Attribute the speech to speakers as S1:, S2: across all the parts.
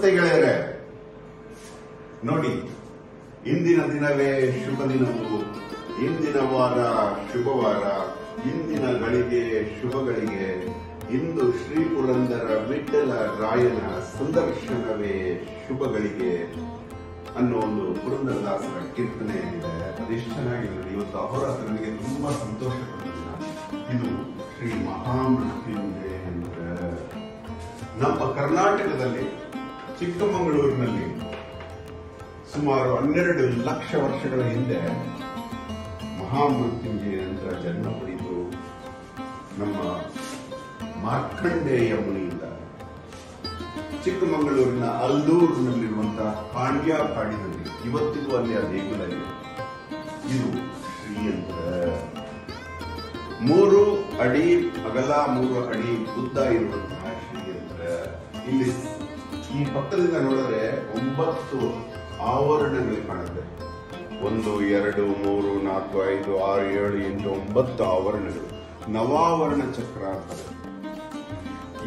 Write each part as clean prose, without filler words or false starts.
S1: ನಮಸ್ತೆ ಗೆಳೆಯರೆ. ನೋಡಿ, ಇಂದಿನ ದಿನವೇ ಶುಭ ದಿನವು, ಇಂದಿನ ವಾರ ಶುಭವಾರ, ಇಂದಿನ ಗಳಿಗೆ ಶುಭಗಳಿಗೆ. ಇಂದು ಶ್ರೀ ಪುರಂದರ ವಿಠ್ಠಲ ರಾಯನ ಸಂದರ್ಶನವೇ ಶುಭಗಳಿಗೆ ಅನ್ನೋ ಒಂದು ಪುರಂದರದಾಸರ ಕೀರ್ತನೆ ಇದೆ. ಅದೆಷ್ಟು ಚೆನ್ನಾಗಿದೆ. ಇವತ್ತು ಅಹೋರಾತ್ರ ನನಗೆ ತುಂಬಾ ಸಂತೋಷ ಪಡ್ತಿಲ್ಲ. ಇದು ಶ್ರೀ ಮಹಾಮೃತ್ಯುಂಜಯ ಅಂತ ನಮ್ಮ ಕರ್ನಾಟಕದಲ್ಲಿ ಚಿಕ್ಕಮಗಳೂರಿನಲ್ಲಿ ಸುಮಾರು 12 ಲಕ್ಷ ವರ್ಷಗಳ ಹಿಂದೆ ಮಹಾಮೃತ್ಯುಂಜಯ ಯಂತ್ರ ಜನ್ಮ ಪಡೆದು ನಮ್ಮ ಮಾರ್ಕಂಡೇಯ ಮುನಿಯಿಂದ ಚಿಕ್ಕಮಗಳೂರಿನ ಅಲ್ಲೂರಿನಲ್ಲಿರುವಂತಹ ಕಾಣ್ಯ ಕಾಡಿನಲ್ಲಿ ಇವತ್ತಿಗೂ ಅಲ್ಲಿ ಆ ದೇಗುಲ ಇದೆ. ಇದು ಶ್ರೀಯಂತ್ರ 3 ಅಡಿ ಅಗಲ 3 ಅಡಿ ಉದ್ದ ಇರುವಂತಹ ಶ್ರೀಯಂತ್ರ. ಇಲ್ಲಿ ಈ ಪಕ್ಕದಿಂದ ನೋಡಿದ್ರೆ 9 ಆವರಣಗಳು ಕಾಣುತ್ತೆ. 1 2 3 4 5 6 7 8 9 ಆವರಣಗಳು. ನವಾವರಣ ಚಕ್ರ ಅಂತಾರೆ.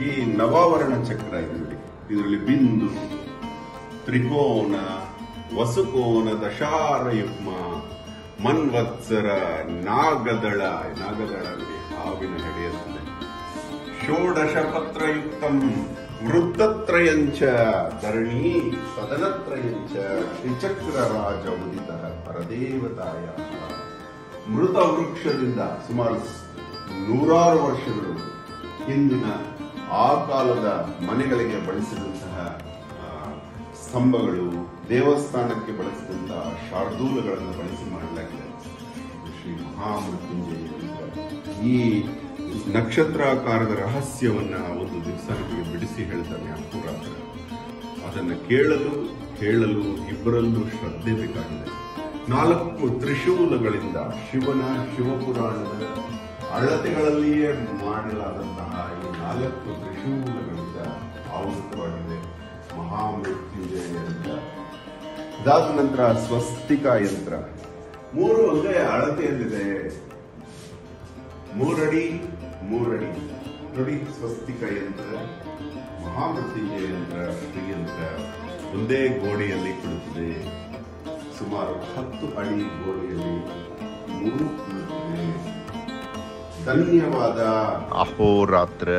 S1: ಈ ನವಾವರಣ ಚಕ್ರ ಇದೆ. ಇದರಲ್ಲಿ ಬಿಂದು, ತ್ರಿಕೋನ, ವಸುಕೋನ, ದಶಾರಯುಗ್ಮ, ಮನ್ವತ್ಸರ, ನಾಗದಳ ಹಾವಿನ ಹೆಡೆಯುತ್ತದೆ. ಷೋಡಶ ಪತ್ರಯುಕ್ತಂ ವೃತ್ತತ್ರಯಂಚ ಧರಣಿ ಸದನತ್ರಯಂಚ ಶ್ರೀಚಕ್ರ ರಾಜ ಉದಿತ ಪರದೇವತಾಯ. ಮೃತ ವೃಕ್ಷದಿಂದ ಸುಮಾರು 100 ವರ್ಷಗಳು ಹಿಂದಿನ ಆ ಕಾಲದ ಮನೆಗಳಿಗೆ ಬಳಸಿದಂತಹ ಸ್ತಂಭಗಳು, ದೇವಸ್ಥಾನಕ್ಕೆ ಬಳಸಿದಂತಹ ಶಾರ್ದೂಲಗಳನ್ನು ಬಳಸಿ ಮಾಡಲಾಗಿದೆ. ಶ್ರೀ ಮಹಾಮೃತ್ಯುಂಜಯ. ಈ ನಕ್ಷತ್ರಾಕಾರದ ರಹಸ್ಯವನ್ನ ಒಂದು ದಿವಸ ನಿಮಗೆ ಬಿಡಿಸಿ ಹೇಳ್ತಾನೆ ಅಹೋರಾತ್ರ. ಅದನ್ನು ಕೇಳಲು ಇಬ್ಬರಲ್ಲೂ ಶ್ರದ್ಧೆ ಬೇಕಾಗಿದೆ. 4 ತ್ರಿಶೂಲಗಳಿಂದ ಶಿವನ ಶಿವಪುರಾಣದ ಅಳತೆಗಳಲ್ಲಿಯೇ ಮಾಡಲಾದಂತಹ ಈ 4 ತ್ರಿಶೂಲಗಳಿಂದ ಆವೃತವಾಗಿದೆ ಮಹಾಮೃತ್ಯುಂಜಯ ಯಂತ್ರ. ಇದಾದ ನಂತರ ಸ್ವಸ್ತಿಕ ಯಂತ್ರ 3 ಒಂದೇ ಅಳತೆಯಲ್ಲಿದೆ. 3 ಅಡಿ 3 ಅಡಿ. ನೋಡಿ, ಸ್ವಸ್ತಿಕ ಯಂತ್ರ, ಮಹಾಮೃತ್ಯುಂಜಯ ಯಂತ್ರ, ಶ್ರೀಯಂತ್ರ ಒಂದೇ ಗೋಡೆಯಲ್ಲಿ ಕುಳಿತಿದೆ. ಸುಮಾರು 10 ಅಡಿ ಗೋಡೆಯಲ್ಲಿ 3 ಕುಳಿತಿದೆ. ಧನ್ಯವಾದ. ಅಹೋರಾತ್ರ.